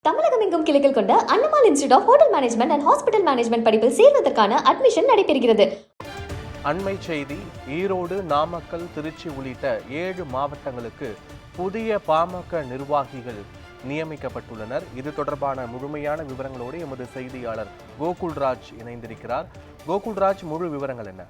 தமிழகம் எங்கும் கிளைகள் கொண்ட Annamalai institute of hotel management and hospital management படிப்பில் சேர்வதற்கான அட்மிஷன் நடைபெறுகிறது. அண்மை செய்தி. ஈரோடு, நாமக்கல், திருச்சி உள்ளிட்ட 7 மாவட்டங்களுக்கு புதிய பாமக நிர்வாகிகள் நியமிக்கப்பட்டுள்ளனர். இது தொடர்பான முழுமையான விவரங்களோடு எமது செய்தியாளர் கோகுல்ராஜ் இணைந்திருக்கிறார். கோகுல்ராஜ், முழு விவரங்கள் என்ன?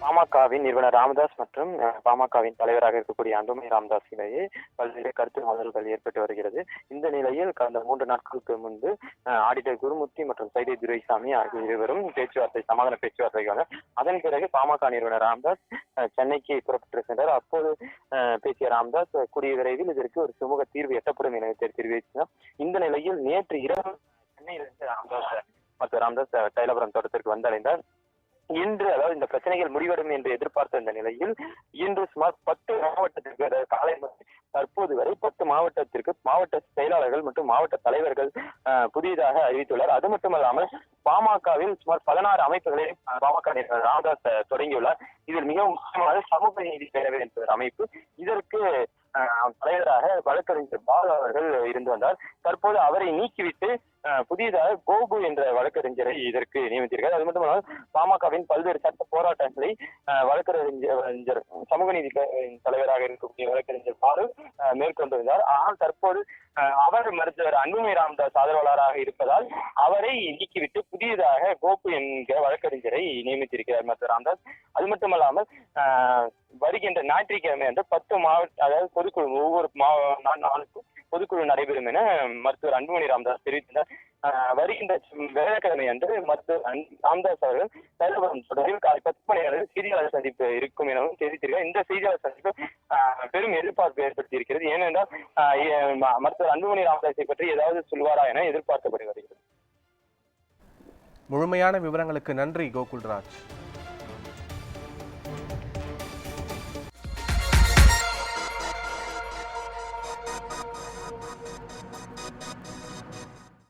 பாமகவின் நிறுவனர் ராமதாஸ் மற்றும் பாமகவின் தலைவராக இருக்கக்கூடிய அன்புமணி ராமதாஸ் இடையே பல்வேறு கருத்து மோதல்கள் ஏற்பட்டு வருகிறது. இந்த நிலையில் கடந்த 3 நாட்களுக்கு முன்பு ஆடிட்டர் குருமூர்த்தி மற்றும் சைதை துரைசாமி ஆகிய இருவரும் சமாதான பேச்சுவார்த்தைக்காக அதன் பிறகு பாமக நிறுவனர் ராமதாஸ் சென்னைக்கு புறப்பட்டிருக்கின்றார். அப்போது பேசிய ராமதாஸ் கூடிய விரைவில் இதற்கு ஒரு சுமூக தீர்வு எட்டப்படும் என தெரிவித்தார். இந்த நிலையில் நேற்று இரவு சென்னையிலிருந்து ராமதாஸ் தைலபுரம் தோட்டத்திற்கு வந்தடைந்தார். இன்று, அதாவது இந்த பிரச்சனைகள் முடிவடும் என்று எதிர்பார்த்த இந்த நிலையில் இன்று சுமார் 10 மாவட்டத்திற்கு, காலை தற்போது வரை 10 மாவட்டத்திற்கு மாவட்ட செயலாளர்கள் மற்றும் மாவட்ட தலைவர்கள் புதியதாக அறிவித்துள்ளார். அது மட்டுமல்லாமல் பாமகவில் சுமார் 16 அமைப்புகளை பாமக ராமதாஸ் தொடங்கியுள்ளார். இதில் மிக முக்கியமாக சமூக நீதி பேரவை என்ற ஒரு அமைப்பு. இதற்கு தலைவராக வழக்கறிஞர் பாலு அவர்கள் இருந்து வந்தார். தற்போது அவரை நீக்கிவிட்டு புதியதாக கோகு என்ற வழக்கறிஞரை இதற்கு நியமித்திருக்கிறார். அது மட்டுமல்லாமல் பாமகவின் பல்வேறு சட்ட போராட்டங்களை வழக்கறிஞர் சமூக நீதி தலைவராக இருக்கக்கூடிய வழக்கறிஞர் பாலு மேற்கொண்டிருந்தார். ஆனால் தற்போது அவர் மருத்துவர் அன்புமணி ராமதாஸ் ஆதரவாளராக இருப்பதால் அவரை நீக்கிவிட்டு புதியதாக கோகு என்கிற வழக்கறிஞரை நியமித்திருக்கிறார் மருத்துவர் ராமதாஸ். அது மட்டுமல்லாமல் வருகின்ற ஞாயிற்றுக்கிழமை வந்து 10 மாவட்ட, அதாவது பொதுக்குழு, ஒவ்வொரு நாளுக்கும் பொதுக்குழு நடைபெறும் என மருத்துவர் அன்புமணி ராமதாஸ் தெரிவித்தார். வருகின்ற வியாழக்கிழமை அன்று மருத்துவர் ராமதாஸ் அவர்கள் தைலபுரம் தொடரில் காலை 10 மணி அளவில் செய்தியாளர் சந்திப்பு இருக்கும் எனவும் தெரிவித்திருக்கிறார். இந்த செய்தியாளர் சந்திப்பு பெரும் எதிர்பார்ப்பு ஏற்படுத்தி இருக்கிறது. ஏனென்றால் மருத்துவர் அன்புமணி ராமதாஸை பற்றி ஏதாவது சொல்வாரா என எதிர்பார்க்கப்பட்டு வருகிறது. முழுமையான விவரங்களுக்கு நன்றி கோகுல்ராஜ்.